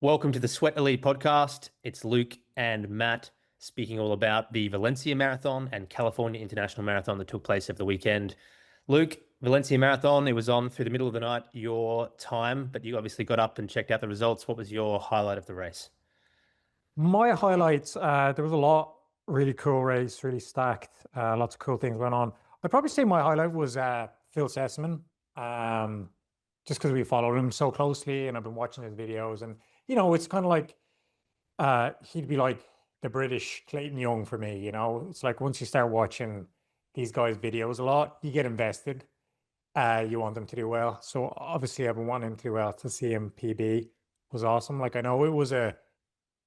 Welcome to the Sweat Elite podcast. It's Luke and Matt speaking all about the Valencia Marathon and California International Marathon that took place over the weekend. Luke, Valencia Marathon, it was on through the middle of the night, your time, but you obviously got up and checked out the results. What was your highlight of the race? My highlights, there was a lot, really cool race, really stacked, lots of cool things went on. I'd probably say my highlight was Phil Sessman, um, just because we followed him so closely and I've been watching his videos. And, it's kind of like he'd be like the British Clayton Young for me, It's like once you start watching these guys' videos a lot, you get invested. You want them to do well. So obviously I've been wanting him to do well. To see him PB was awesome. Like I know it was a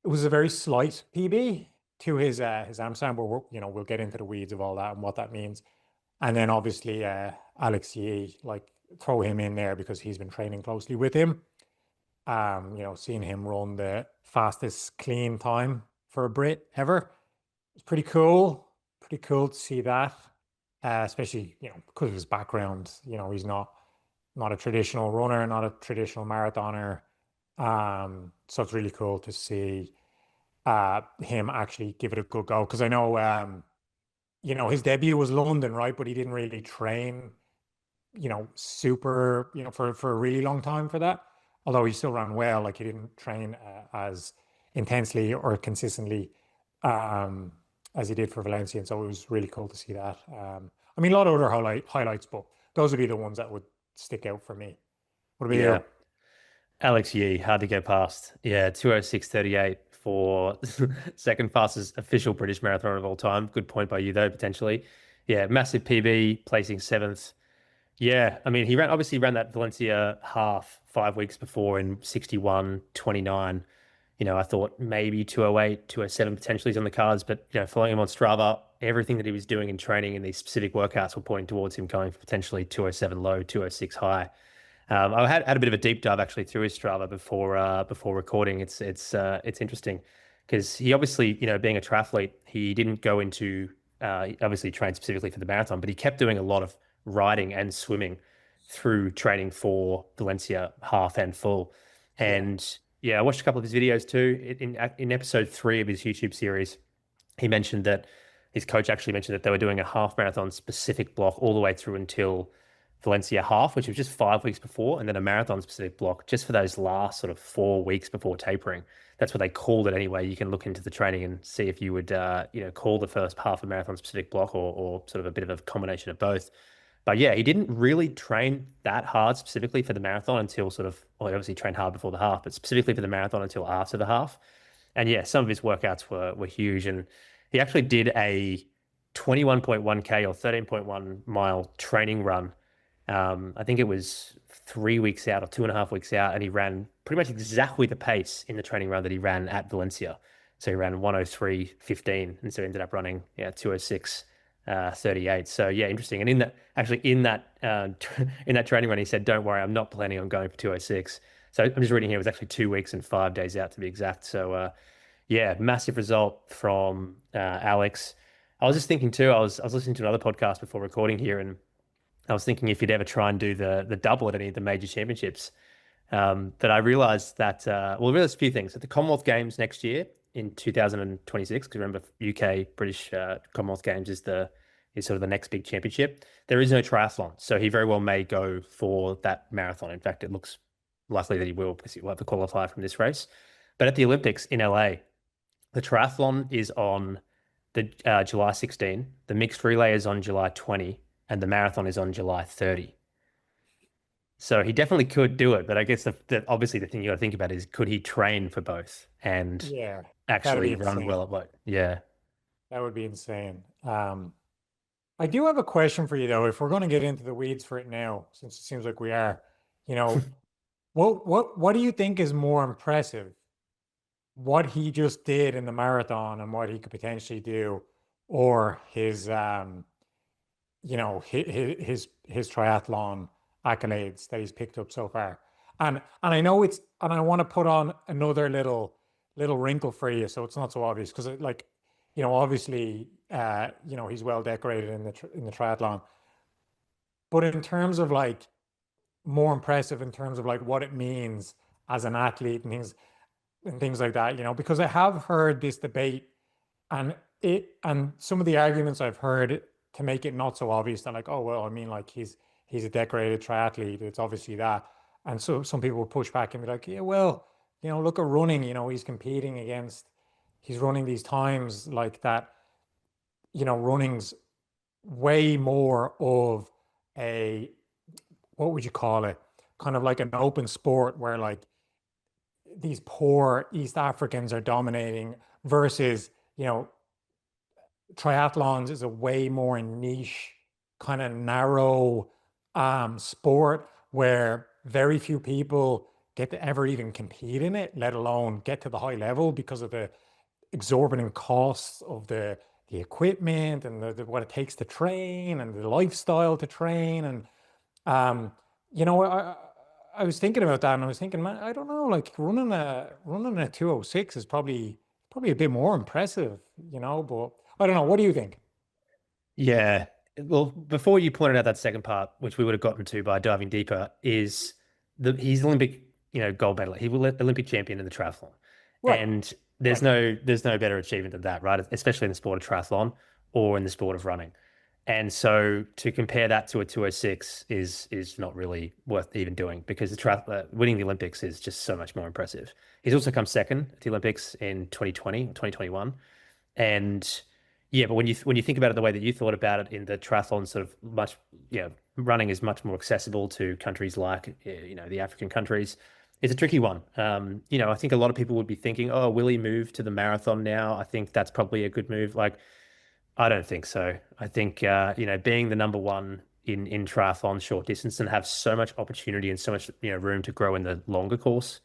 very slight PB to his Amsterdam, but we'll get into the weeds of all that and what that means. And then obviously Alex Yee, like throw him in there because he's been training closely with him. Seeing him run the fastest clean time for a Brit ever. It's pretty cool. Pretty cool to see that. Especially, because of his background. He's not a traditional runner, not a traditional marathoner. So it's really cool to see him actually give it a good go. Because I know his debut was London, right? But he didn't really train, super, for a really long time for that. Although he still ran well, like he didn't train as intensely or consistently as he did for Valencia. And so it was really cool to see that. I mean, a lot of other highlights, but those would be the ones that would stick out for me. What about Yeah, you? Alex Yee, hard to go past. Yeah, 2:06:38 for second fastest official British marathon of all time. Good point by you, though, potentially. Yeah, massive PB, placing seventh. Yeah, I mean, he ran that Valencia half 5 weeks before in 61:29. I thought maybe 2:08, 2:07 potentially is on the cards, but following him on Strava, everything that he was doing in training in these specific workouts were pointing towards him going for potentially 2:07 low, 2:06 high. I had a bit of a deep dive actually through his Strava before recording. It's interesting because he obviously, being a triathlete, he didn't go into he obviously trained specifically for the marathon, but he kept doing a lot of riding and swimming through training for Valencia half and full. Yeah. And yeah, I watched a couple of his videos too. In episode 3 of his YouTube series, he mentioned that his coach actually mentioned that they were doing a half marathon specific block all the way through until Valencia half, which was just 5 weeks before, and then a marathon specific block just for those last sort of 4 weeks before tapering. That's what they called it anyway. You can look into the training and see if you would, call the first half a marathon specific block or sort of a bit of a combination of both. But yeah, he didn't really train that hard specifically for the marathon until well, he obviously trained hard before the half, but specifically for the marathon until after the half. And yeah, some of his workouts were huge. And he actually did a 21.1K or 13.1 mile training run. I think it was 3 weeks out or 2.5 weeks out, and he ran pretty much exactly the pace in the training run that he ran at Valencia. So he ran 1:03:15, and so he ended up running 2:06:38. So yeah, interesting. And in that training run, he said, "Don't worry, I'm not planning on going for 2:06." So I'm just reading here, it was actually 2 weeks and 5 days out to be exact. So yeah, massive result from Alex. I was just thinking too. I was listening to another podcast before recording here, and I was thinking if you'd ever try and do the double at any of the major championships. But I realized that well, there's a few things. At the Commonwealth Games next year in 2026, because remember UK British Commonwealth Games is sort of the next big championship. There is no triathlon, so he very well may go for that marathon. In fact, it looks likely that he will because he will have to qualify from this race. But at the Olympics in LA, the triathlon is on the July 16. The mixed relay is on July 20, and the marathon is on July 30. So he definitely could do it, but I guess obviously the thing you got to think about is could he train for both and Yeah. That'd be actually run insane. well at both? Yeah. That would be insane. I do have a question for you though. If we're going to get into the weeds for it now, since it seems like we are, you know, what do you think is more impressive? What he just did in the marathon and what he could potentially do, or his triathlon accolades that he's picked up so far. And I know I want to put on another little wrinkle for you, so it's not so obvious because obviously he's well decorated in the triathlon, but in terms of like more impressive in terms of like what it means as an athlete and things. and things like that, because I have heard this debate and and some of the arguments I've heard to make it not so obvious. They're like, oh well, I mean, like he's a decorated triathlete. It's obviously that. And so some people will push back and be like, yeah, well, look at running. He's competing against, he's running these times like that. Running's way more of a, what would you call it? Kind of like an open sport where like these poor East Africans are dominating versus, triathlons is a way more niche, kind of narrow sport where very few people get to ever even compete in it, let alone get to the high level because of the exorbitant costs of the equipment and what it takes to train and the lifestyle to train. And um, you know, I was thinking about that and I was thinking, man, I don't know, like running a 206 is probably a bit more impressive, but I don't know. What do you think? Yeah. Well, before you pointed out that second part, which we would have gotten to by diving deeper, is he's Olympic, gold medal. He will Olympic champion in the triathlon. Right, And there's right. no better achievement than that, right? Especially in the sport of triathlon or in the sport of running. And so to compare that to a 206 is not really worth even doing because winning the Olympics is just so much more impressive. He's also come second at the Olympics in 2020, 2021. And yeah, but when you think about it the way that you thought about it in the triathlon sort of much, running is much more accessible to countries like, the African countries. It's a tricky one. I think a lot of people would be thinking, oh, will he move to the marathon now? I think that's probably a good move. Like, I don't think so. I think, being the number one in triathlon short distance and have so much opportunity and so much, room to grow in the longer course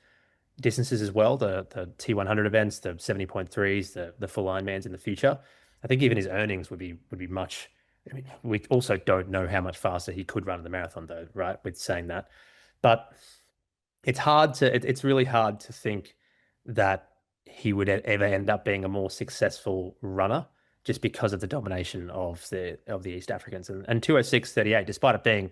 distances as well, the T100 events, the 70.3s, the full Ironmans in the future. I think even his earnings would be much. I mean, we also don't know how much faster he could run in the marathon, though, right? With saying that, but it's really hard to think that he would ever end up being a more successful runner just because of the domination of the East Africans and 206.38, despite it being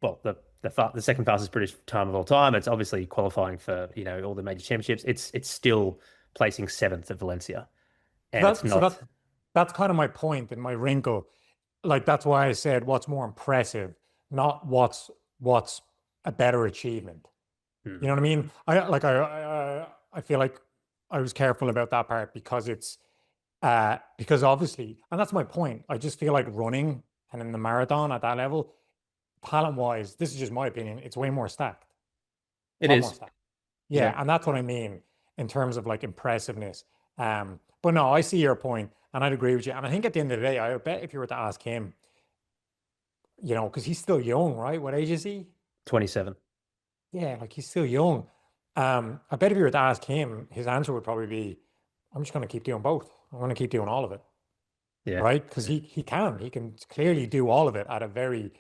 well, the second fastest British time of all time. It's obviously qualifying for all the major championships. It's still placing seventh at Valencia, So and it's that so not. that's kind of my point and my wrinkle. Like that's why I said what's more impressive, not what's a better achievement. You Hmm. know what I mean? I feel like I was careful about that part because it's because obviously, and that's my point. I just feel like running and in the marathon at that level, talent wise, this is just my opinion. It's way more stacked, It a lot more is. stacked. Yeah, Yeah, and that's what I mean in terms of like impressiveness. But no, I see your point, and I'd agree with you. And I think at the end of the day, I bet if you were to ask him, because he's still young, right? What age is he? 27. Yeah, like he's still young. I bet if you were to ask him, his answer would probably be, "I'm just going to keep doing both. I'm going to keep doing all of it." Yeah. Right? Because he can clearly do all of it at a very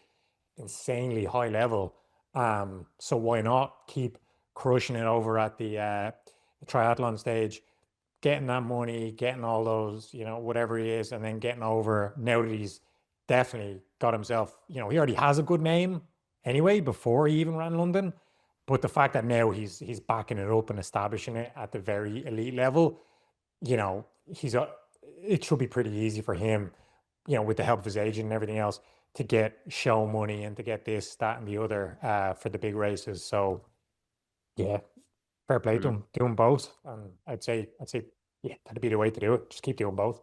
insanely high level. So why not keep crushing it over at the triathlon stage, getting that money, getting all those, whatever he is, and then getting over now that he's definitely got himself, he already has a good name anyway before he even ran London. But the fact that now he's backing it up and establishing it at the very elite level, he's it should be pretty easy for him, with the help of his agent and everything else, to get show money and to get this, that, and the other for the big races. So yeah, fair play to Mm. him, doing both. And I'd say, yeah, that'd be the way to do it. Just keep doing both.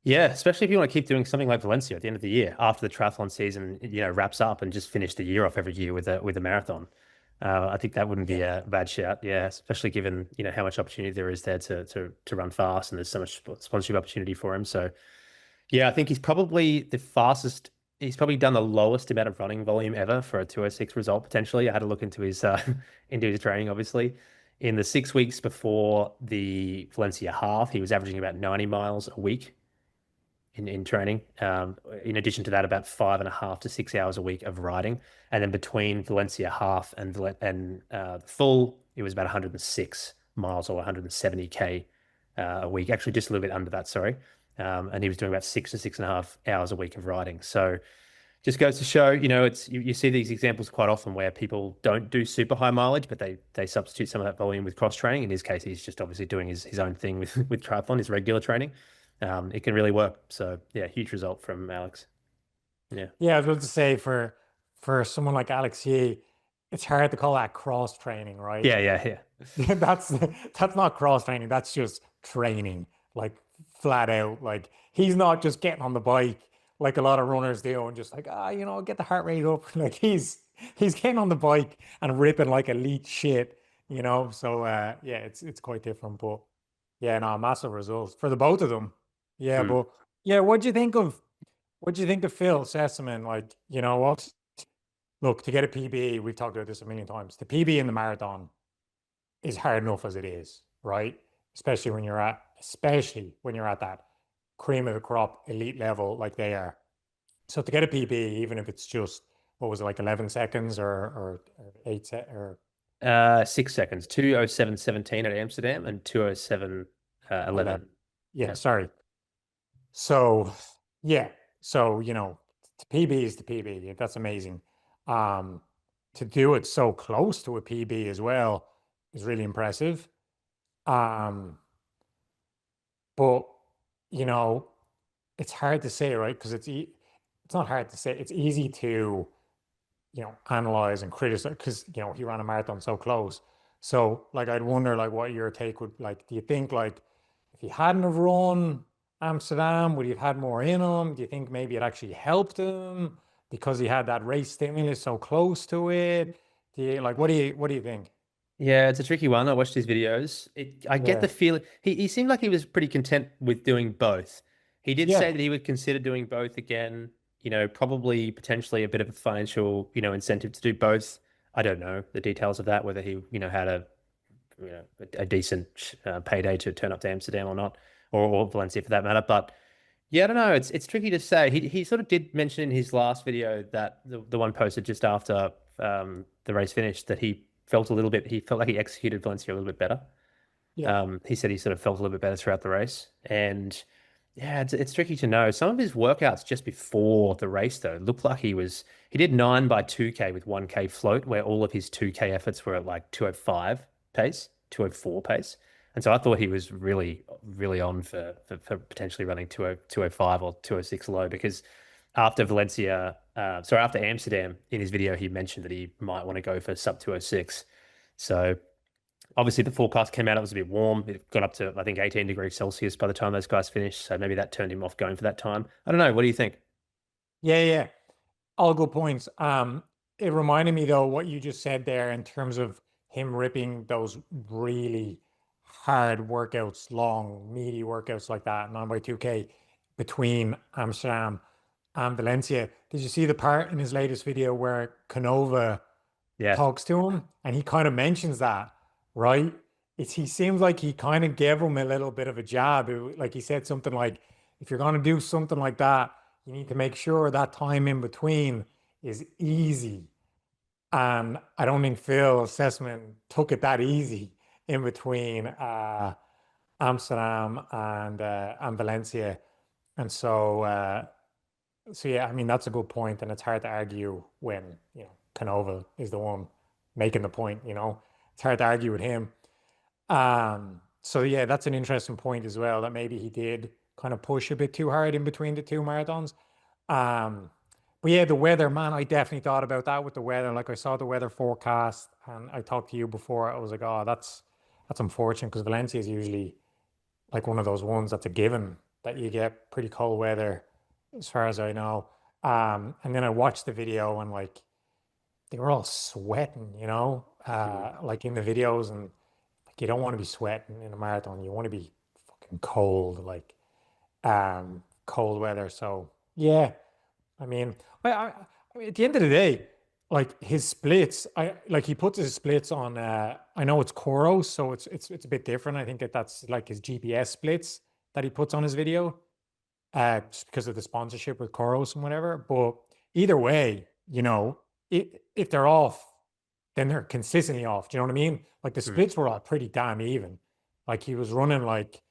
Yeah, especially if you want to keep doing something like Valencia at the end of the year after the triathlon season, wraps up and just finish the year off every year with a marathon. I think that wouldn't be Yeah. a bad shout. Yeah, especially given how much opportunity there is there to run fast and there's so much sponsorship opportunity for him. So yeah, I think he's probably the fastest. He's probably done the lowest amount of running volume ever for a 206 result potentially. I had to look into his into his training, obviously. In the 6 weeks before the Valencia half, he was averaging about 90 miles a week in training. In addition to that, about 5.5 to 6 hours a week of riding, and then between Valencia half and the full, it was about 106 miles or 170K a week. Actually, just a little bit under that, sorry. And he was doing about 6 to 6.5 hours a week of riding. So just goes to show, it's you see these examples quite often where people don't do super high mileage, but they substitute some of that volume with cross training. In his case, he's just obviously doing his own thing with with triathlon, his regular training. It can really work. So yeah, huge result from Alex. Yeah. Yeah, I was about to say for someone like Alex Yee, it's hard to call that cross training, right? Yeah, yeah, yeah. That's that's not cross training. That's just training, like flat out. Like he's not just getting on the bike like a lot of runners do and just like get the heart rate up. Like he's getting on the bike and ripping like elite shit. So yeah, it's quite different. But yeah, no, massive results for the both of them. Yeah, Mm. but yeah, what do you think of Phil Sessman? Like, what? Look, to get a PB, we've talked about this a million times. The PB in the marathon is hard enough as it is, right? Especially when you're at that cream of the crop elite level like they are. So to get a PB, even if it's just what was it, like 11 seconds or 6 seconds, 2:07:17 at Amsterdam and 2:07 11. 11. Yeah, Yeah. sorry. So yeah, so the PB is the PB. That's amazing. Um, to do it so close to a PB as well is really impressive. Um, but you know, it's hard to say, right? Because it's not hard to say. It's easy to analyze and criticize because he ran a marathon so close. So like I'd wonder like what your take would like. Do you think like if he hadn't have run Amsterdam, would he have had more in him? Do you think maybe it actually helped him because he had that race stimulus so close to it? Do you like what do you think? Yeah, it's a tricky one. I watched his videos. I get Yeah. the feeling he seemed like he was pretty content with doing both. He did say Yeah. that he would consider doing both again, probably potentially a bit of a financial, incentive to do both. I don't know the details of that, whether he, had a decent payday to turn up to Amsterdam or not, or Valencia for that matter. But yeah, I don't know. It's tricky to say. He sort of did mention in his last video that the one posted just after the race finished that he felt like he executed Valencia a little bit better. Yeah. He said he sort of felt a little bit better throughout the race, and yeah, it's tricky to know. Some of his workouts just before the race though looked like he did 9 by 2K with 1K float, where all of his 2K efforts were at like 2:05 pace, 2:04 pace. And so I thought he was really, really on for potentially running 2:05 or 2:06 low because after Amsterdam, in his video, he mentioned that he might want to go for sub 2:06. So obviously the forecast came out, it was a bit warm. It got up to, I think, 18 degrees Celsius by the time those guys finished. So maybe that turned him off going for that time. I don't know. What do you think? Yeah. Yeah. All good points. It reminded me though what you just said there in terms of him ripping those really hard workouts, long, meaty workouts like that, 9 by 2K between Amsterdam and Valencia. Did you see the part in his latest video where Canova Yeah. talks to him and he kind of mentions that, right? He seems like he kind of gave him a little bit of a jab. Like he said something like, if you're going to do something like that, you need to make sure that time in between is easy. And I don't think Phil Sessman took it that easy in between Amsterdam and Valencia. And so yeah, I mean that's a good point, and it's hard to argue when Canova is the one making the point. It's hard to argue with him. So yeah, that's an interesting point as well. That maybe he did kind of push a bit too hard in between the two marathons. Um, but yeah, the weather, man, I definitely thought about that with the weather. Like I saw the weather forecast, and I talked to you before. I was like, oh, that's unfortunate because Valencia is usually like one of those ones that's a given that you get pretty cold weather, as far as I know. And then I watched the video and like they were all sweating, Mm. like in the videos, and like you don't want to be sweating in a marathon. You want to be fucking cold, like cold weather. So yeah, I mean, I mean, at the end of the day, like his splits, I like he puts his splits on. I know it's Coros, so it's a bit different. I think that's like his GPS splits that he puts on his video, just because of the sponsorship with Coros and whatever. But either way, if they're off, then they're consistently off. Do you know what I mean? Like the Mm. splits were all pretty damn even. Like he was running like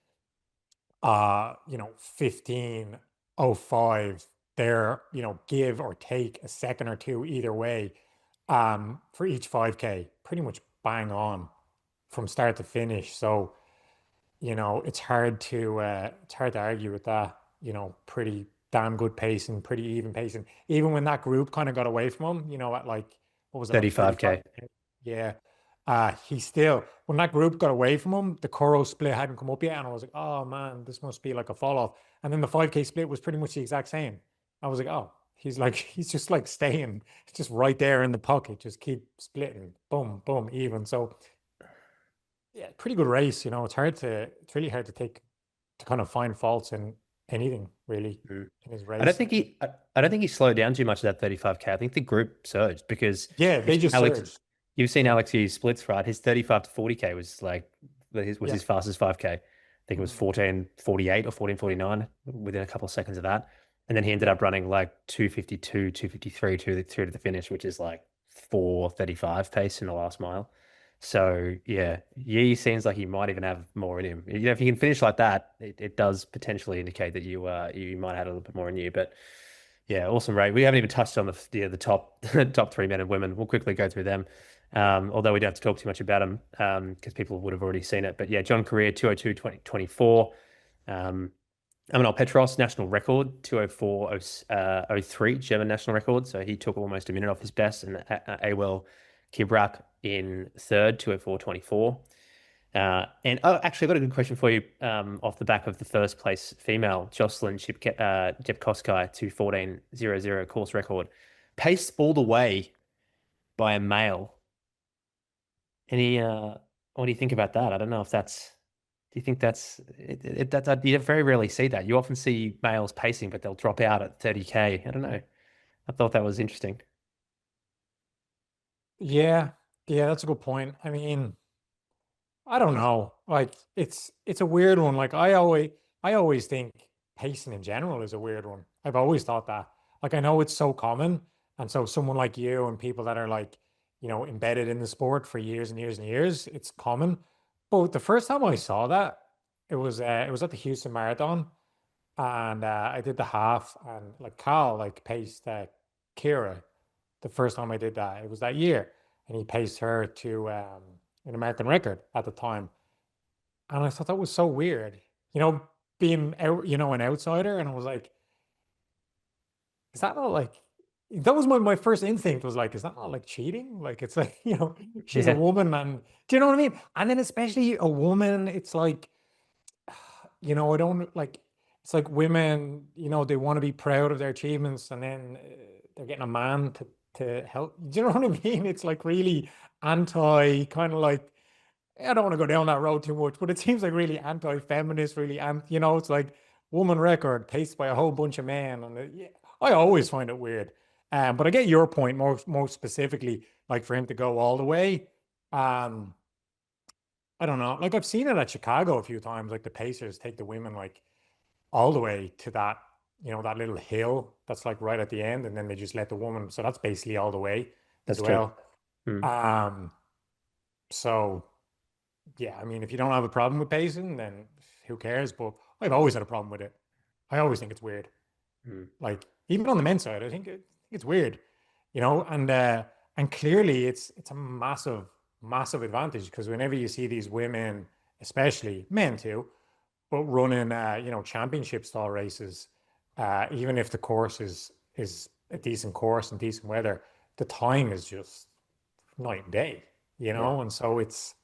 15:05 their, give or take a second or two either way, for each 5K, pretty much bang on from start to finish. So, it's hard to argue with that, pretty damn good pacing, pretty even pacing. Even when that group kind of got away from him, at like, what was it, like 35? 35K. Yeah. He still, when that group got away from him, the chorus split hadn't come up yet. And I was like, oh man, this must be like a fall off. And then the 5K split was pretty much the exact same. I was like, oh, he's just like staying, just right there in the pocket, just keep splitting, boom, boom, even. So yeah, pretty good race. It's really hard to kind of find faults in anything really Mm. in his I don't race. think I don't think he slowed down too much at that 35K. I think the group surged because Yeah, you've they seen just Alex surged. you've seen Mm, Alex Hughes splits, right? His 35 to 40K was like his yeah. fastest 5K. I think it was Mm, 14:48 or 14:49 within a couple of seconds of that. And then he ended yeah. up running like 2:52, 2:53 through to the finish, which is like 4:35 pace in the last mile. So yeah, he seems like he might even have more in him. If you can finish like that, it does potentially indicate that you might have a little bit more in you. But yeah, awesome rate. We haven't even touched on the top top three men and women. We'll quickly go through them. Although we don't have to talk too much about them because people would have already seen it. But yeah, John Correa 2:02:24. Amanol Petros national record 2:04:03 German national record. So he took almost a minute off his best, and Awel Kibrak in third 2:04:24. And oh, actually, I've got a good question for you off the back of the first place female, Jocelyn Jepkoskai, 2:14:00 course record. Paced all the way by a male. Any, what do you think about that? I don't know if that's, do you think you very rarely see that. You often see males pacing, but they'll drop out at 30K. I don't know. I thought that was interesting. Yeah. Yeah, that's a good point. I mean, I don't know. Like it's a weird one. Like I always think pacing in general is a weird one. I've always thought that. Like I know it's so common, and so someone like you and people that are like, embedded in the sport for years and years and years, it's common. But the first time I saw that, it was at the Houston Marathon, and I did the half, and like Carl like paced Kira the first time I did that. It was that year, and he paced her to an American record at the time. And I thought that was so weird, being out, an outsider. And I was like, is that not like, that was my first instinct was like, is that not like cheating? Like, it's like, she's a Yeah. woman. And do you know what I mean? And then, especially a woman, it's like, I don't like, it's like women, they want to be proud of their achievements, and then they're getting a man to help. Do you know what I mean? It's like really anti kind of like, I don't want to go down that road too much, but it seems like really anti-feminist, really, and it's like woman record paced by a whole bunch of men, and yeah, I always find it weird. But I get your point more specifically, like for him to go all the way. Um, I don't know. Like I've seen it at Chicago a few times. Like the Pacers take the women like all the way to that, that little hill that's like right at the end, and then they just let the woman. So that's basically all the way as That's true. well. Hmm. Um, so yeah, I mean, if you don't have a problem with pacing, then who cares? But I've always had a problem with it. I always think it's weird. Hmm. Like even on the men's side, I think it's weird, and clearly it's a massive advantage because whenever you see these women, especially men too, but running championship style races, even if the course is a decent course and decent weather, the time is just night and day, Yeah. and so it's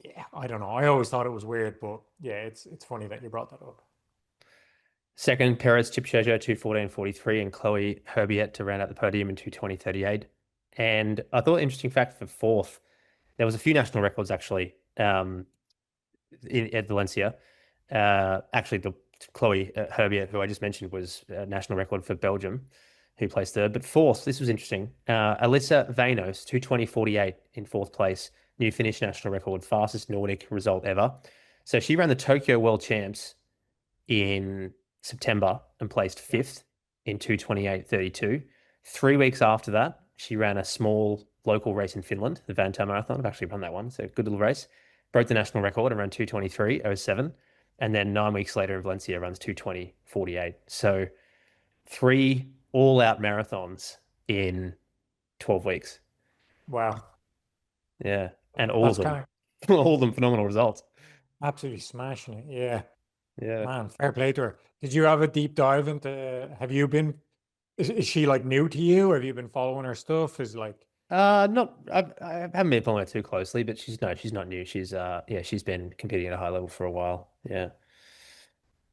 yeah, I don't know. I always thought it was weird, but yeah, it's funny that you brought that up. Second, Perez Chipcheza 2:14:43, and Chloe Herbiet to round out the podium in 2:20:38. And I thought interesting fact for fourth, there was a few national records actually at Valencia. Actually, the Chloe Herbiet, who I just mentioned, was a national record for Belgium, who placed third. But fourth, this was interesting. Alyssa Vanos, 2:20:48 in fourth place, new Finnish national record, fastest Nordic result ever. So she ran the Tokyo World Champs in September and placed Yeah. fifth in 2:28:32. 3 weeks after that, she ran a small local race in Finland, the Vanta Marathon. I've actually run that one, so good little race. Broke the national record and ran 2:23:07. And then 9 weeks later in Valencia runs 2:20:48. So 3 all-out marathons in 12 weeks. Wow. Yeah, and all of That's them, kind of all of them phenomenal results. absolutely smashing it. Yeah. Yeah. Man, fair play to her. Did you have a deep dive into, have you been, is she like new to you? Or have you been following her stuff? Is like, Not I haven't been following her too closely, but she's not new. Yeah, she's been competing at a high level for a while. Yeah.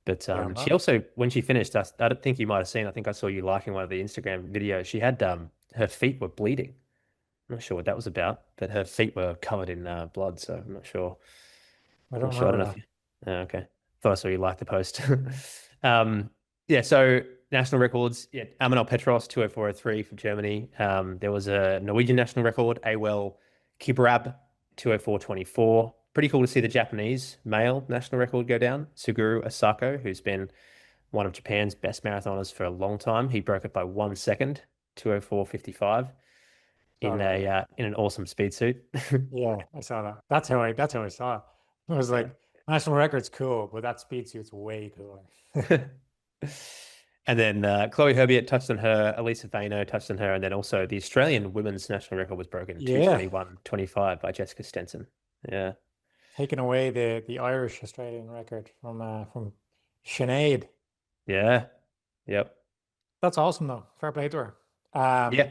But yeah, she man. also, when she finished, I don't think you might have seen, I think I saw you liking one of the Instagram videos. She had her feet were bleeding. I'm not sure what that was about, but her feet were covered in blood, so I'm not sure. I don't Not sure. I remember don't know if that. you. Oh, okay. Thought I saw you like the post. Um, yeah. So national records. Yeah, Amanal Petros 204.03 for Germany. There was a Norwegian national record. Awel Kibrab 204.24. Pretty cool to see the Japanese male national record go down. Suguru Asako, who's been one of Japan's best marathoners for a long time. He broke it by 1 second, 204.55 Saw that, yeah. in an awesome speed suit. Yeah, I saw that. That's how I saw it. I was Yeah. like, national record's cool, but that speed suit's way cooler. And then Chloe Herbiot touched on her, Elisa Faino touched on her, and then also the Australian women's national record was broken, Yeah, 2:21.25 by Jessica Stenson. Yeah. taking away the Irish Australian record from Sinead. Yeah. Yep. That's awesome though. Fair play to her. Um, Yeah.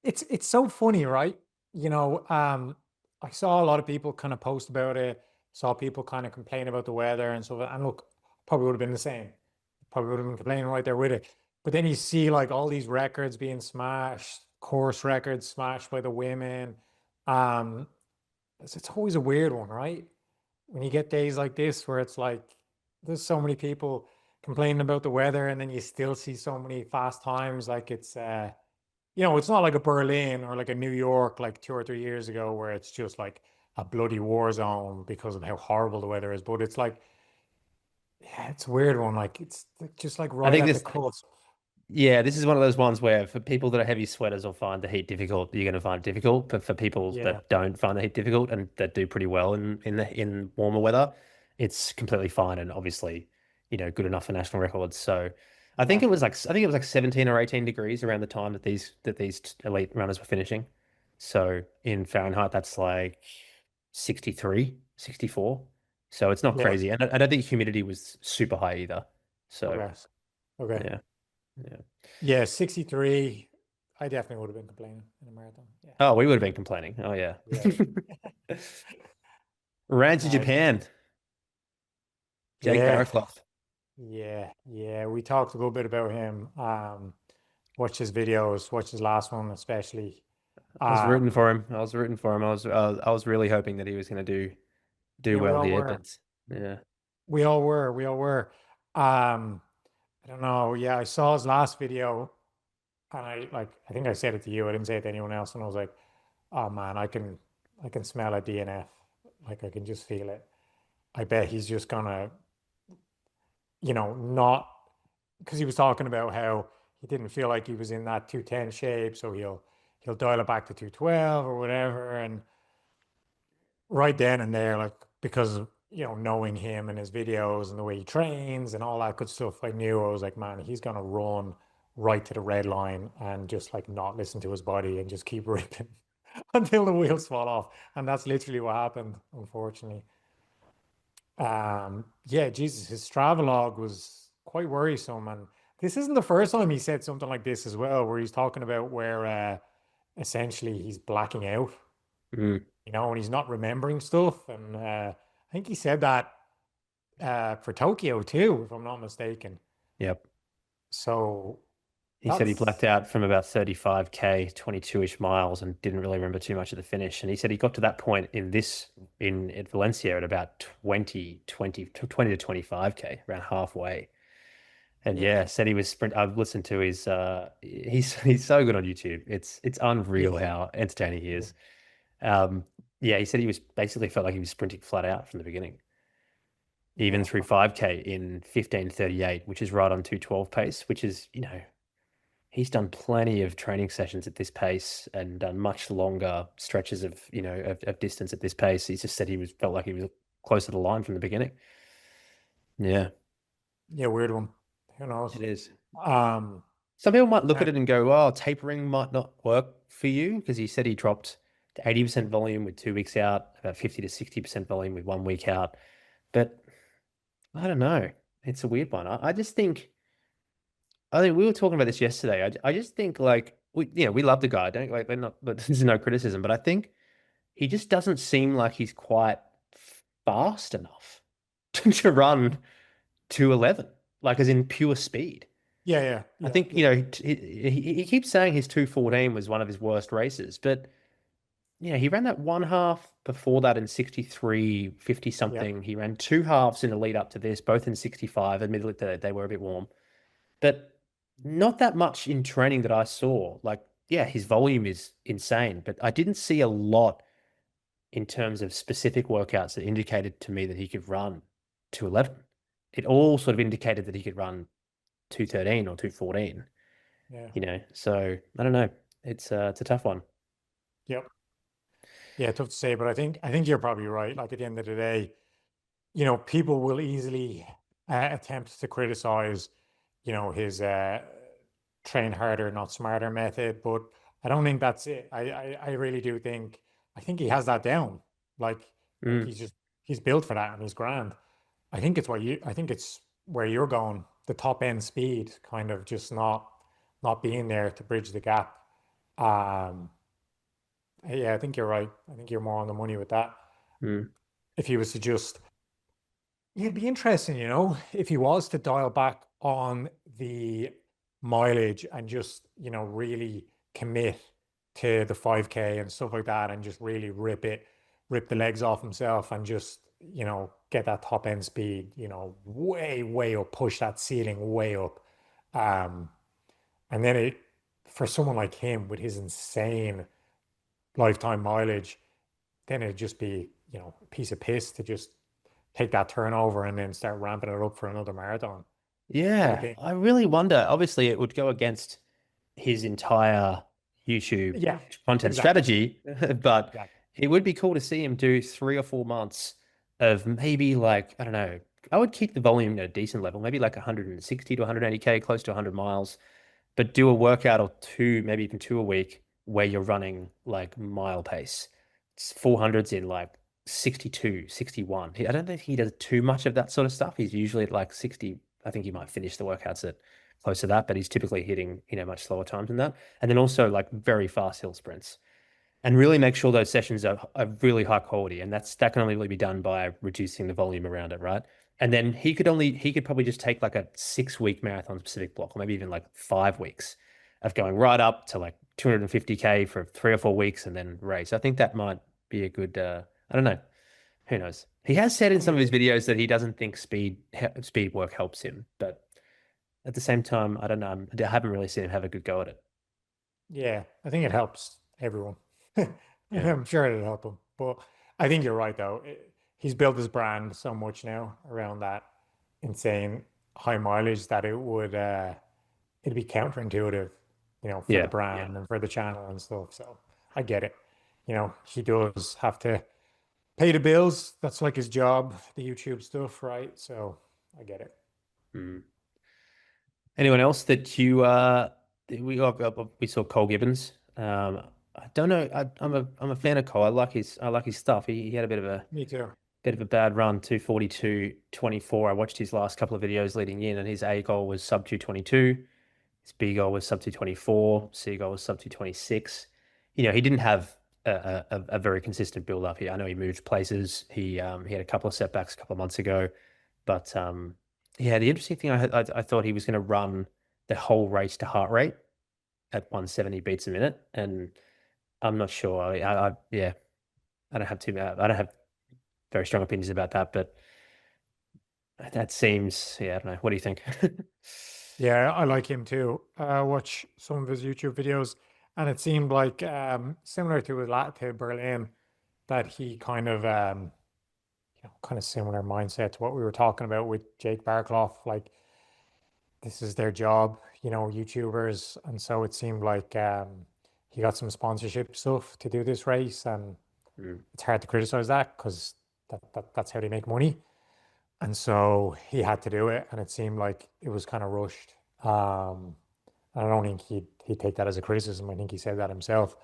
it's so funny, right? You know, I saw a lot of people kind of post about it, saw people kind of complain about the weather and stuff. And look, probably would have been the same. Probably would have been complaining right there with it. But then you see like all these records being smashed, course records smashed by the women. Um, it's always a weird one, right? When you get days like this where it's like there's so many people complaining about the weather, and then you still see so many fast times. Like it's you know, it's not like a Berlin or like a New York like 2 or 3 years ago where it's just like a bloody war zone because of how horrible the weather is. But it's like, yeah, it's a weird one. Like it's just like I right think at the this, cusp. yeah, this is one of those ones where for people that are heavy sweaters or find the heat difficult, you're going to find it difficult. But for people Yeah, that don't find the heat difficult and that do pretty well in warmer weather, it's completely fine and obviously, good enough for national records. So exactly. I think it was like 17 or 18 degrees around the time that these elite runners were finishing. So in Fahrenheit, that's like 63, 64. So it's not Yeah. crazy. And I don't think humidity was super high either. So Okay. Okay. yeah. Yeah. Yeah. 63. I definitely would have been complaining in a marathon. Yeah. Oh, we would have been complaining. Oh yeah. Yeah. Ran to Nice. Japan. Jake Yeah. Barraclough. Yeah. Yeah. We talked a little bit about him. Watched his videos, watched his last one, especially. I was rooting Um, for him. I was rooting for him. I was really hoping that he was going to do yeah, we well all here, were. but yeah. We all were. We all were. Um, I don't know. Yeah, I saw his last video, and I think I said it to you. I didn't say it to anyone else, and I was like, "Oh man, I can smell a DNF. Like I can just feel it. I bet he's just gonna, not because he was talking about how he didn't feel like he was in that 210 shape, so he'll dial it back to 212 or whatever, and right then and there, like because of knowing him and his videos and the way he trains and all that good stuff, I knew I was like, man, he's gonna run right to the red line and just like not listen to his body and just keep ripping until the wheels fall off. And that's literally what happened, unfortunately. Yeah, Jesus, his travelogue was quite worrisome. And this isn't the first time he said something like this as well, where he's talking about where essentially he's blacking out, Mm, and he's not remembering stuff. And I think he said that for Tokyo too, if I'm not mistaken. yep. So He said he blacked that's out from about 35K, 22-ish miles, and didn't really remember too much of the finish. And he said he got to that point in Valencia at about 20 to 25K, around halfway. And yeah, yeah, said he was sprint. I've listened to his he's so good on YouTube. It's unreal yeah, how entertaining he yeah, is. Um, yeah, he said he was basically felt like he was sprinting flat out from the beginning, even yeah. through 5K in 15:38, which is right on 2:12 pace, which is, he's done plenty of training sessions at this pace and done much longer stretches of, of distance at this pace. He just said felt like he was close to the line from the beginning. Yeah, Yeah, weird one. Who it knows? is. Um, Some people might look at and it and go, "Oh, tapering might not work for you," because he said he dropped to 80% volume with 2 weeks out, about 50 to 60% volume with 1 week out. But I don't know. It's a weird one. I think we were talking about this yesterday. I just think like we love the guy. Don't like we're not. But this is no criticism, but I think he just doesn't seem like he's quite fast enough to run 211, like as in pure speed. yeah, yeah, I yeah, think, yeah, he keeps saying his 214 was one of his worst races, but he ran that one half before that in 63, 50 yeah, something. He ran two halves in the lead up to this, both in 65. Admittedly, they were a bit warm, but not that much in training that I saw. Like, yeah, his volume is insane, but I didn't see a lot in terms of specific workouts that indicated to me that he could run 211. It all sort of indicated that he could run 213 or 214, yeah, So I don't know. It's a tough one. yep. Yeah, tough to say, but I think you're probably right. Like at the end of the day, people will easily attempt to criticize, his train harder, not smarter method, but I don't think that's it. I really do think I think he has that down. Like Mm, he's built for that and he's grand. I think it's where you're going, the top end speed, kind of just not being there to bridge the gap. Um, yeah, I think you're right. I think you're more on the money with that. mm. If he was to just It'd be interesting, if he was to dial back on the mileage and just, really commit to the 5K and stuff like that and just really rip the legs off himself and just, get that top end speed, way, way up, push that ceiling way up. Um, and then for someone like him with his insane lifetime mileage, then it'd just be, a piece of piss to just take that turnover and then start ramping it up for another marathon. I Yeah, think. I really wonder. Obviously, it would go against his entire YouTube Yeah, content exactly. strategy, but Exactly. it would be cool to see him do 3 or 4 months of maybe like, I don't know, I would keep the volume at a decent level, maybe like 160 to 180K, close to 100 miles, but do a workout or two, maybe even two a week where you're running like mile pace. It's 400s in like 62, 61. I don't think he does too much of that sort of stuff. He's usually at like 60. I think he might finish the workouts at close to that, but he's typically hitting, much slower times than that. And then also like very fast hill sprints and really make sure those sessions are really high quality. And that can only really be done by reducing the volume around it, right? And then he could probably just take like a 6 week marathon specific block, or maybe even like 5 weeks of going right up to like 250K for 3 or 4 weeks and then race. I think that might be a good, I don't know. Who knows? He has said in I some think of his it, videos that he doesn't think speed work helps him, but at the same time, I don't know. I haven't really seen him have a good go at it. yeah, I think it helps everyone. Yeah. I'm sure it'll help him. But I think you're right though. He's built his brand so much now around that insane high mileage that it'd be counterintuitive, for the Yeah. brand and for the channel and stuff. So I get it. He does have to pay the bills. That's like his job, the YouTube stuff, right? So I get it. Mm. Anyone else that you we saw Cole Gibbons. I don't know. I'm a fan of Cole. I like his stuff. He had a Me too. bit of a bad run, 2:42:24. I watched his last couple of videos leading in, and his A goal was sub 2:22. His B goal was sub 2:24. C goal was sub 2:26. He didn't have a very consistent build up here. I know he moved places. He had a couple of setbacks a couple of months ago, but yeah, the interesting thing I thought he was going to run the whole race to heart rate at 170 beats a minute, and I'm not sure. Yeah, I don't have very strong opinions about that, but that seems, yeah, I don't know. What do you think? Yeah, I like him too. Watch some of his YouTube videos, and it seemed like similar to to Berlin, that he kind of similar mindset to what we were talking about with Jake Barkloff. Like this is their job, YouTubers, and so it seemed like he got some sponsorship stuff to do this race, and Mm, it's hard to criticize that because that's how they make money. And so he had to do it, and it seemed like it was kind of rushed. Um, I don't think he'd take that as a criticism. I think he said that himself.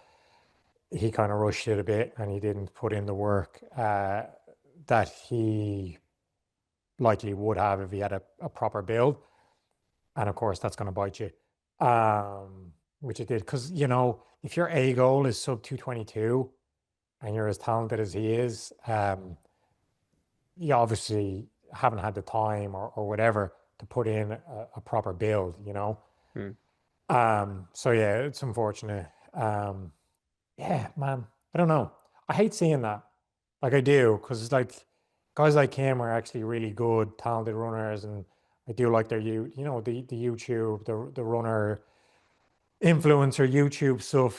He kind of rushed it a bit and he didn't put in the work that he likely would have if he had a proper build. And of course, that's going to bite you, which it did. Because, if your A goal is sub 222 and you're as talented as he is, you obviously haven't had the time or whatever to put in a proper build. Hmm. So yeah, it's unfortunate. Yeah, man, I don't know. I hate seeing that. Like I do, because it's like guys like him are actually really good, talented runners, and I do like their the YouTube, the runner influencer YouTube stuff.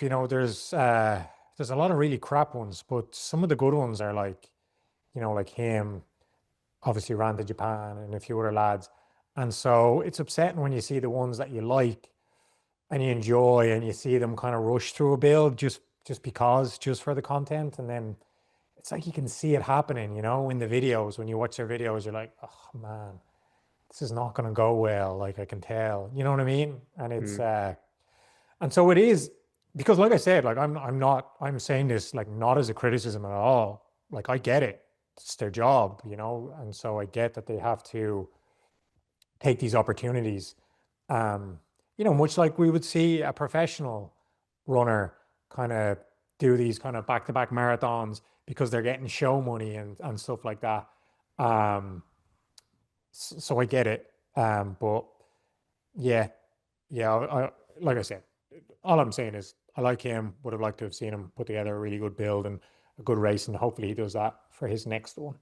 There's a lot of really crap ones, but some of the good ones are like, like him, obviously ran to Japan and a few other lads. And so it's upsetting when you see the ones that you like and you enjoy and you see them kind of rush through a build just for the content. And then it's like you can see it happening, in the videos. When you watch their videos, you're like, oh man, this is not going to go well. Like I can tell, you know what I mean? And Hmm. and so it is, because like I said, like I'm saying this like not as a criticism at all. Like I get it. It's their job, and so I get that they have to take these opportunities. Um, much like we would see a professional runner kind of do these kind of back-to-back marathons because they're getting show money and stuff like that. Um, so I get it. But yeah, yeah, like I said, all I'm saying is I like him, would have liked to have seen him put together a really good build and a good race, and hopefully he does that for his next one.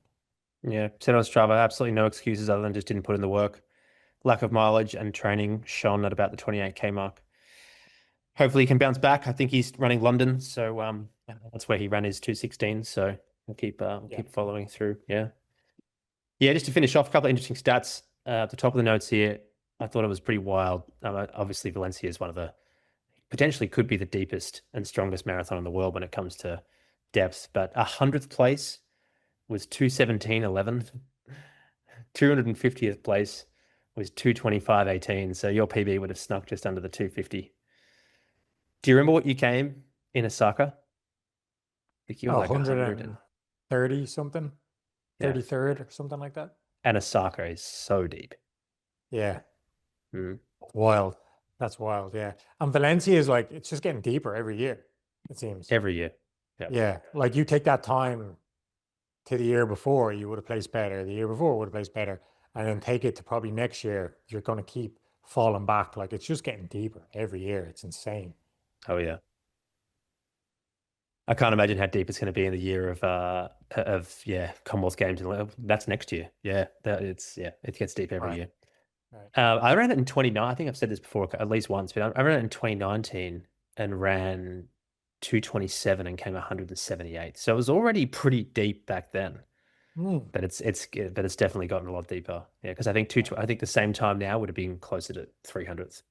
Yeah, said on Strava, absolutely no excuses other than just didn't put in the work. Lack of mileage and training shone at about the 28K mark. Hopefully he can bounce back. I think he's running London, so that's where he ran his 216. So we'll Yeah. keep following through. Yeah. Yeah, just to finish off, a couple of interesting stats at the top of the notes here. I thought it was pretty wild. Obviously, Valencia is one of the potentially could be the deepest and strongest marathon in the world when it comes to depth. But 100th place was 217.11. 250th place was 225.18. So your PB would have snuck just under the 250. Do you remember what you came in Osaka? I think you were Oh, like 100 and 130 something, yeah. 33rd or something like that. And Osaka is so deep. Yeah. Mm. Wild. That's wild. Yeah. And Valencia is like, it's just getting deeper every year, it seems. Every year. Yeah. Yeah. Like you take that time to the year before, you would have placed better. The year before would have placed better. And then take it to probably next year, you're going to keep falling back. Like it's just getting deeper every year. It's insane. Oh yeah. I can't imagine how deep it's going to be in the year of yeah, Commonwealth Games. That's next year. Yeah, it gets deep every Right. year. Right. I ran it in 29. I think I've said this before at least once, but I ran it in 2019 and ran 227 and came 178. So it was already pretty deep back then, Mm. but it's definitely gotten a lot deeper. Yeah, because I think the same time now would have been closer to 300th.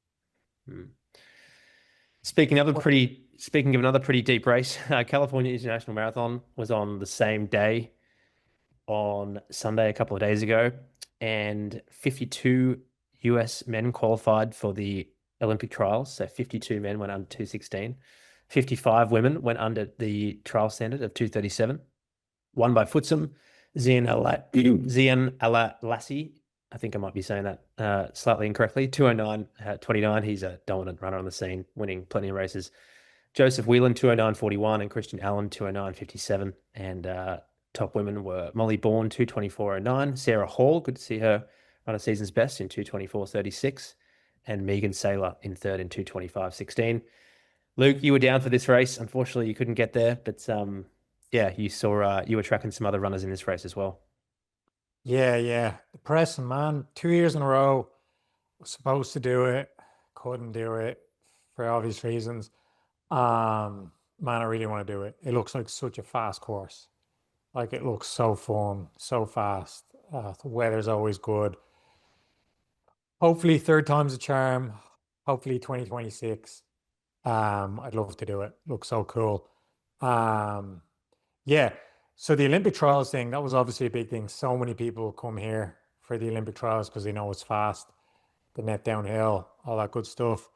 Mm. What? Speaking of another pretty deep race, California International Marathon was on the same day on Sunday a couple of days ago, and 52 US men qualified for the Olympic trials. So 52 men went under 216. 55 women went under the trial standard of 237. Won by Futsum, Zian Alalassi. I think I might be saying that slightly incorrectly. 209, 29. He's a dominant runner on the scene, winning plenty of races. Joseph Whelan, 209.41, and Christian Allen, 209.57. And top women were Molly Bourne, 224.09. Sarah Hall, good to see her run a season's best in 224.36. And Megan Saylor in third in 225.16. Luke, you were down for this race. Unfortunately, you couldn't get there, but yeah, you were tracking some other runners in this race as well. Yeah. Yeah. Depressing, man. 2 years in a row. Was supposed to do it. Couldn't do it for obvious reasons. Man, I really want to do it. It looks like such a fast course. Like it looks so fun, so fast. The weather's always good. Hopefully, third time's a charm. Hopefully, 2026. I'd love to do it. Looks so cool. Um, yeah. So the Olympic trials thing, that was obviously a big thing. So many people come here for the Olympic trials because they know it's fast. the net downhill, all that good stuff.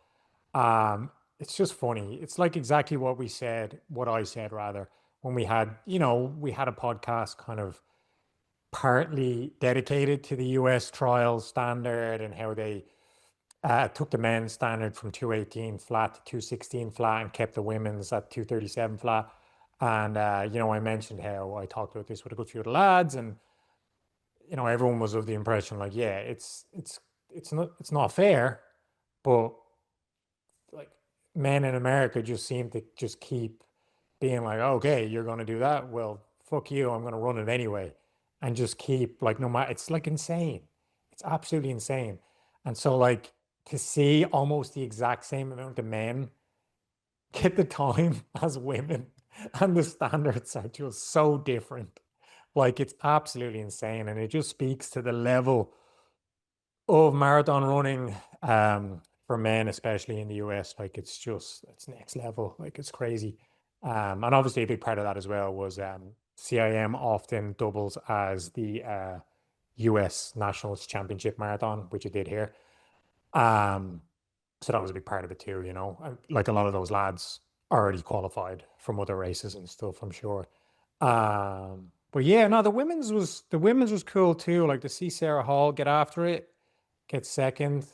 Um, it's just funny. It's like exactly what we said, what I said rather, when we had, we had a podcast kind of partly dedicated to the US trial standard and how they took the men's standard from 218 flat to 216 flat and kept the women's at 237 flat. And I mentioned how I talked about this with a good few of the lads, and everyone was of the impression like, yeah, it's not fair, but like men in America just seem to just keep being like, okay, you're going to do that. Well, fuck you. I'm going to run it anyway. And just keep like, no matter, it's like insane. It's absolutely insane. And so, like, to see almost the exact same amount of men get the time as women and the standards are just so different. Like, it's absolutely insane. And it just speaks to the level of marathon running for men, especially in the US. Like it's next level. Like it's crazy. And obviously a big part of that as well was CIM often doubles as the US Nationals Championship Marathon, which it did here. Um, so that was a big part of it too, And, like a lot of those lads already qualified from other races and stuff, I'm sure. But yeah, no, the women's was cool too. Like to see Sarah Hall get after it, get second.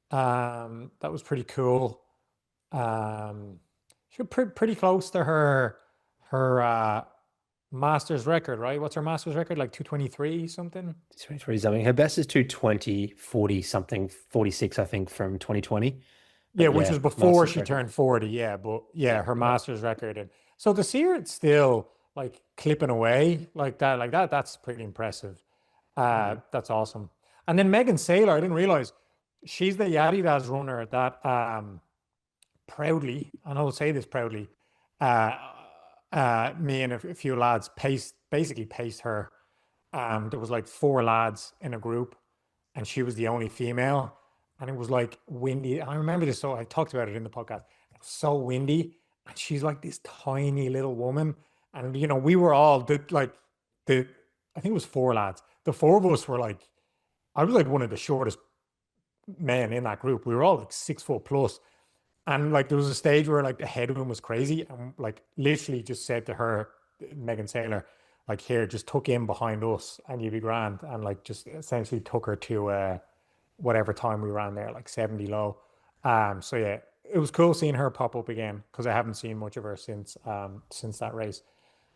That was pretty cool. Um, she was pretty close to her master's record, right? What's her master's record? Like 223 something? 23 something. Her best is 220, 40 something, 46, I think, from 2020. Yeah, But which yeah, was before master's she record. turned 40. Yeah, but yeah, Yeah, her yeah. master's record. And so to see her it's still like clipping away like that, that's pretty impressive. Mhm. That's awesome. And then Megan Saylor, I didn't realize she's the Adidas runner that proudly, and I'll say this proudly, uh, me and a few lads basically paced her. There was like four lads in a group, and she was the only female, and it was like windy. I remember this, so I talked about it in the podcast. It was so windy, and she's like this tiny little woman, and we were all the I think it was four lads. The four of us were like, I was like one of the shortest men in that group. We were all like 6 foot plus, and like there was a stage where like the headwind was crazy, and like literally just said to her, Megan Saylor, like, here, just tuck in behind us and you'll be grand. And like just essentially took her to whatever time we ran there, like 70 low. So yeah, it was cool seeing her pop up again because I haven't seen much of her since that race.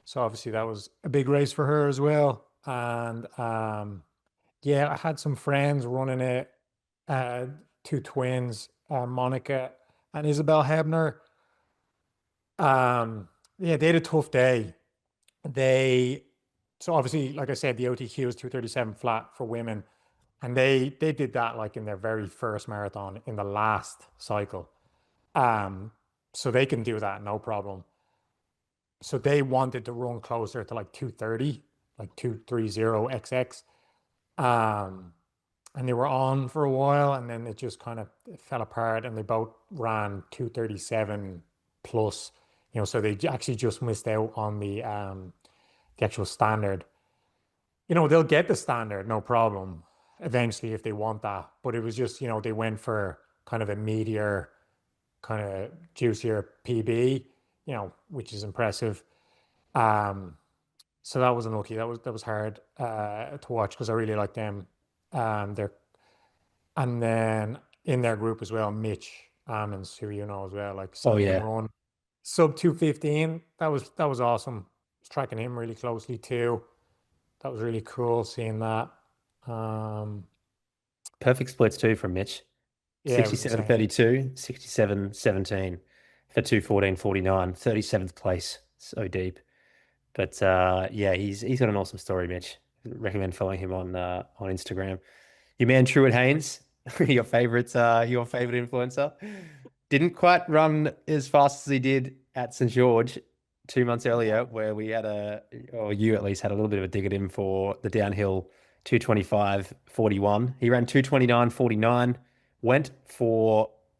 So obviously that was a big race for her as well. And yeah, I had some friends running it, uh, two twins, Monica and Isabel Hebner. Yeah, they had a tough day. They so obviously, like I said, the OTQ is 237 flat for women, and they did that like in their very first marathon in the last cycle. Um, so they can do that no problem. So they wanted to run closer to like 230, like 230 XX. Um, and they were on for a while, and then it just kind of fell apart, and they both ran 237 plus, so they actually just missed out on the actual standard. They'll get the standard, no problem, eventually if they want that. But it was just, they went for kind of a meatier, kind of juicier PB, which is impressive. Um, so that was unlucky. That was hard to watch because I really like them. They're And then in their group as well, Mitch Ammons, who you know as well, like Oh seeing him yeah. run sub 215, that was awesome. I was tracking him really closely too. That was really cool seeing that. Um, Perfect splits too from Mitch. yeah, it was 67 insane. 32, 67 17 for 214 49, 37th place. So deep. But yeah, he's got an awesome story, Mitch. Recommend following him on Instagram. Your man Truett Haynes, your favorite influencer, didn't quite run as fast as he did at St. George 2 months earlier, where we had or you at least had a little bit of a dig at him for the downhill 225.41. He ran 229.49,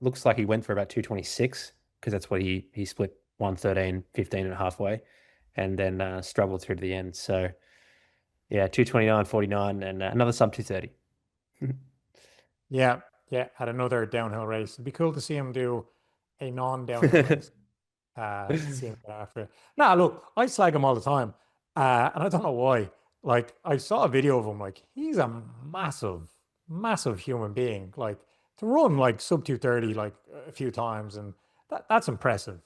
looks like he went for about 226 because that's what he split 113.15 and halfway, and then struggled through to the end. So yeah, 229.49 and another sub 230. Yeah. yeah, at another downhill race. It'd be cool to see him do a non-downhill race. See him get after it. Nah, look, I slag him all the time, and I don't know why. Like, I saw a video of him. Like, he's a massive, massive human being. Like, to run like sub 230 like a few times, and that's impressive.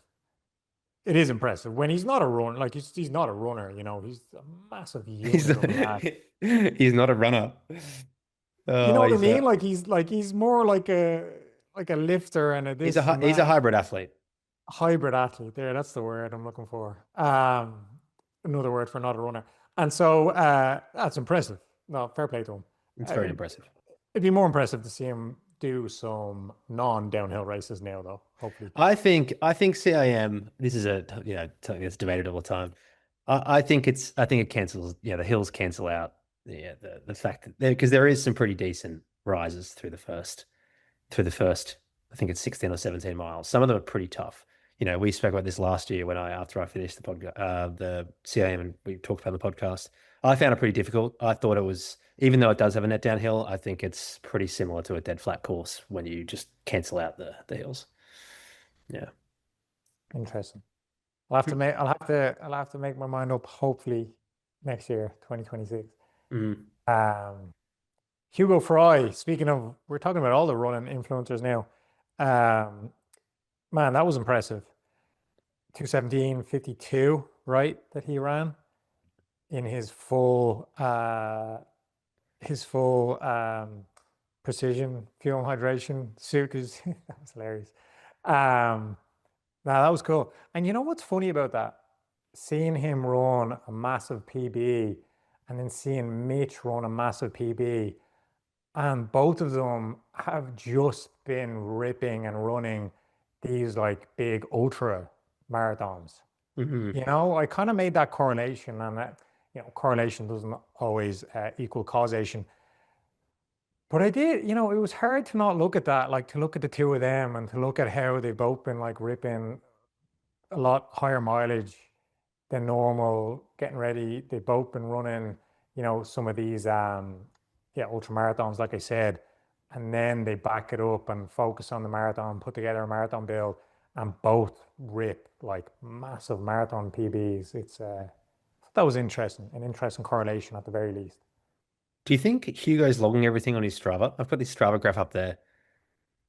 It is impressive when he's not a run. Like, he's not a runner. He's a massive He's unit not, of a lad. he's not a runner. You know Oh, what I mean? He's more like a lifter and a this and he's a that. hybrid athlete. Hybrid athlete. There, that's the word I'm looking for. Another word for not a runner. And so that's impressive. No, fair play to him. It's Uh, very impressive. it'd be more impressive to see him do some non-downhill races now, though. Hopefully, I think CIM. This is something that's debated all the time. I think it cancels. Yeah, the hills cancel out. Yeah, the fact that because there is some pretty decent rises through the first. I think it's 16 or 17 miles. Some of them are pretty tough. We spoke about this last year after I finished the podcast, the CIM, and we talked about the podcast. I found it pretty difficult. I thought it was, even though it does have a net downhill, I think it's pretty similar to a dead flat course when you just cancel out the hills. Yeah. interesting. I'll have to make my mind up. Hopefully, next year, 2026. Mm. Um, Hugo Fry. Speaking of, we're talking about all the running influencers now. Um, man, that was impressive. 2:17:52, right? That he ran in his full precision fuel and hydration suit. 'Cause that was hilarious. Um, now that was cool. And you know what's funny about that? Seeing him run a massive PB and then seeing Mitch run a massive PB, and both of them have just been ripping and running these like big ultra marathons. Hmm. I kind of made that correlation, and correlation doesn't always equal causation. But I did, it was hard to not look at that, like to look at the two of them and to look at how they've both been like ripping a lot higher mileage than normal, getting ready. They've both been running, some of these yeah, ultra marathons, like I said, and then they back it up and focus on the marathon, put together a marathon build, and both rip like massive marathon PBs. That was interesting, an interesting correlation at the very least. Do you think Hugo's logging everything on his Strava? I've got this Strava graph up there.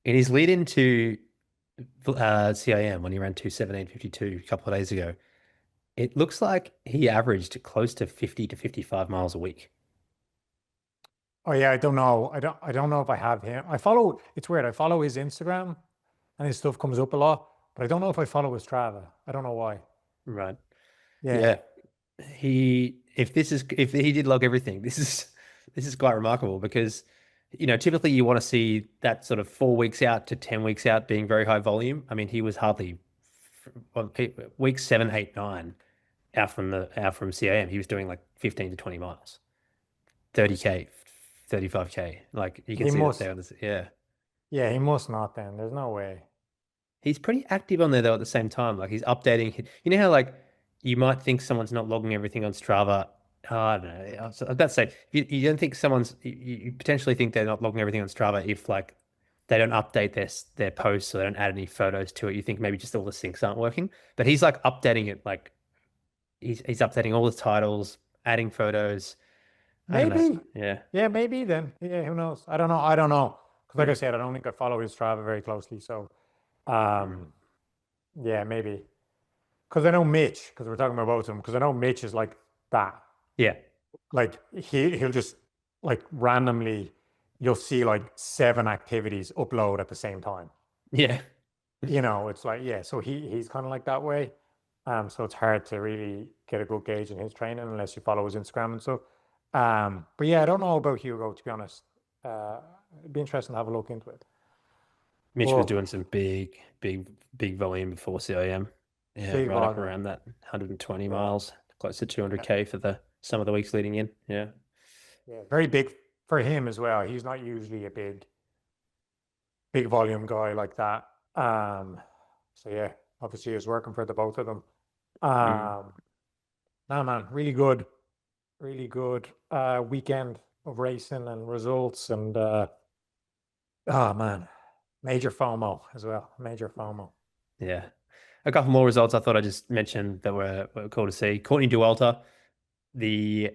In his lead into CIM when he ran 2:17:52 a couple of days ago, it looks like he averaged close to 50 to 55 miles a week. Oh yeah, I don't know. I don't know if I have him. It's weird. I follow his Instagram and his stuff comes up a lot, but I don't know if I follow his Strava. I don't know why. Right. Yeah. Yeah. If he did log everything, this is quite remarkable because typically you want to see that sort of 4 weeks out to 10 weeks out being very high volume. I mean, he was hardly week 7, 8, 9 out from CAM. He was doing like 15 to 20 miles, 30K, 35K. Like you can He see that must. there. Yeah. Yeah, he must not then. There's no way. He's pretty active on there though at the same time. Like he's updating. You know how like you might think someone's not logging everything on Strava. Oh, I don't know. I was about to say you don't think you potentially think they're not logging everything on Strava if like they don't update their posts or they don't add any photos to it. You think maybe just all the syncs aren't working. But he's like updating it. Like he's updating all the titles, adding photos. I don't know. Maybe. Yeah. Yeah, maybe then. Yeah, who knows? I don't know. I don't know. Because like I Mm. said, I don't think I follow his Strava very closely. So Mm. um yeah, maybe. Because I know Mitch, because we're talking about both of them, because I know Mitch is like that. Yeah. Like he'll just like randomly you'll see like seven activities upload at the same time. Yeah. It's like, yeah, so he's kind of like that way. So it's hard to really get a good gauge in his training unless you follow his Instagram and stuff. But yeah, I don't know about Hugo, to be honest. It'd be interesting to have a look into it. Mitch was But doing some big, big, big volume before CIM. Yeah, big right up volume. around that 120 Yeah, miles, close to yeah, 200K for the some of the weeks leading in. Yeah. yeah. Very big for him as well. He's not usually a big volume guy like that. So yeah, obviously he was working for the both of them. Mm. Um, no man, really good weekend of racing and results, and Oh man, major FOMO as well. Major FOMO. Yeah. A couple more results I thought I just mentioned that were cool to see. Courtney Dauwalter, the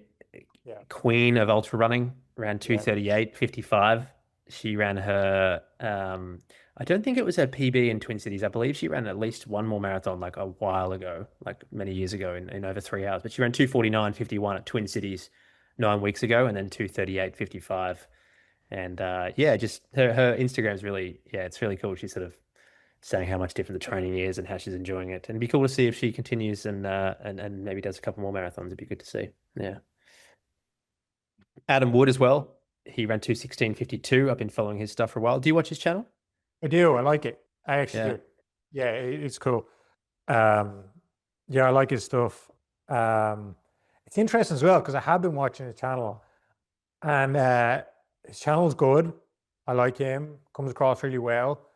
Yeah, queen of ultra running, ran yeah. 2:38:55. She ran her I don't think it was her PB in Twin Cities. I believe she ran at least one more marathon like a while ago, like many years ago in over 3 hours. But she ran 2:49:51 at Twin Cities 9 weeks ago and then 2:38:55. And yeah, just her Instagram is really, yeah, it's really cool. She's sort of saying how much different the training is and how she's enjoying it. And it'd be cool to see if she continues and maybe does a couple more marathons. It'd be good to see. Yeah. Adam Wood as well. He ran 2:16:52. I've been following his stuff for a while. Do you watch his channel? I do. I like it. I actually Yeah. do. Yeah, it's cool. Um, yeah, I like his stuff. It's interesting as well because I have been watching his channel, and his channel's good. I like him. Comes across really well.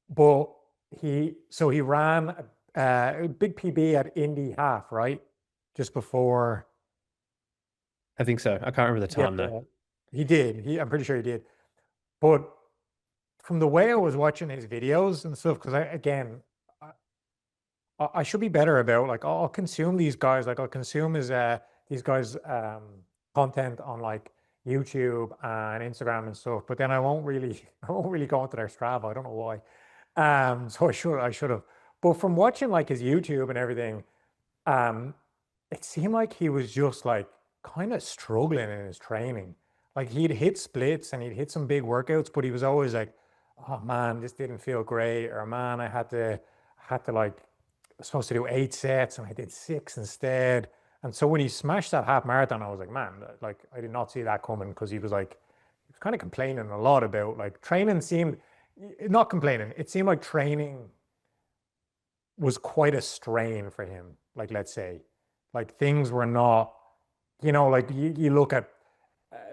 But he ran a big PB at Indy half, right? Just before. I think so. I can't remember the Yeah, time though. he did. I'm pretty sure he did. But from the way I was watching his videos and stuff, because I should be better about like I'll consume these guys, like I'll consume his these guys content on like YouTube and Instagram and stuff, but then I won't really I won't really go into their Strava. I don't know why. So I should have. But from watching like his YouTube and everything, um, it seemed like he was just like kind of struggling in his training. Like he'd hit splits and he'd hit some big workouts, but he was always like, "Oh man, this didn't feel great," or "Man, I had to like supposed to do 8 sets and I did six instead." And so when he smashed that half marathon, I was like, man, like I did not see that coming because he was kind of complaining a lot about like training seemed not complaining. It seemed like training was quite a strain for him. Like let's say, like things were not, like you look at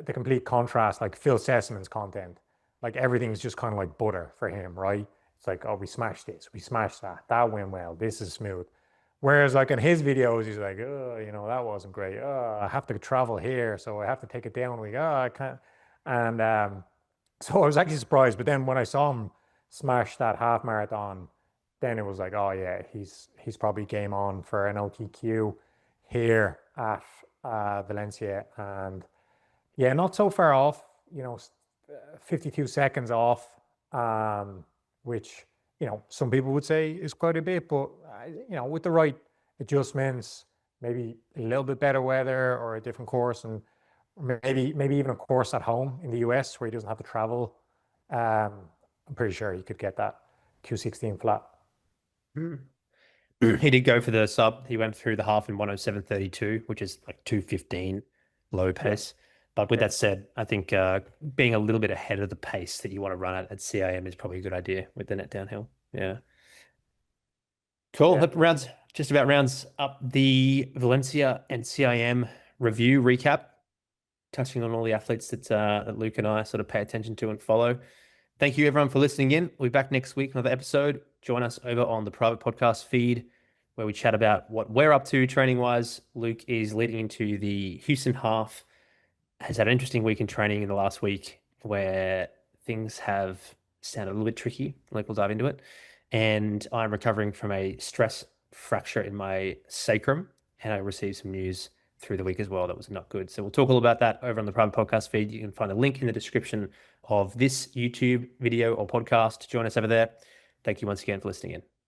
the complete contrast, like Phil Sessman's content, like everything's just kind of like butter for him, right? It's like, oh, we smashed this, we smashed that, that went well, this is smooth. Whereas like in his videos, he's like, oh, that wasn't great. Oh, I have to travel here, so I have to take it down. We oh, I can't. And so I was actually surprised. But then when I saw him smash that half marathon, then it was like, oh yeah, he's probably game on for an OTQ here at Valencia, and yeah, not so far off, 52 seconds off, which, some people would say is quite a bit, but, with the right adjustments, maybe a little bit better weather or a different course, and maybe even a course at home in the US where he doesn't have to travel, um, I'm pretty sure he could get that 216 flat. Hmm. He did go for the sub. He went through the half in 107:32, which is like 2:15 low Yeah, pace. But with yeah, that said, I think being a little bit ahead of the pace that you want to run at CIM is probably a good idea with the net downhill. Yeah. Cool. yeah. That just about rounds up the Valencia and CIM review recap, touching on all the athletes that Luke and I sort of pay attention to and follow. Thank you everyone for listening in. We'll be back next week, another episode. Join us over on the private podcast feed where we chat about what we're up to training wise. Luke is leading into the Houston half, has had an interesting week in training in the last week where things have sounded a little bit tricky. Like we'll dive into it. And I'm recovering from a stress fracture in my sacrum, and I received some news through the week as well that was not good. So we'll talk all about that over on the private podcast feed. You can find a link in the description of this YouTube video or podcast. Join us over there. Thank you once again for listening in.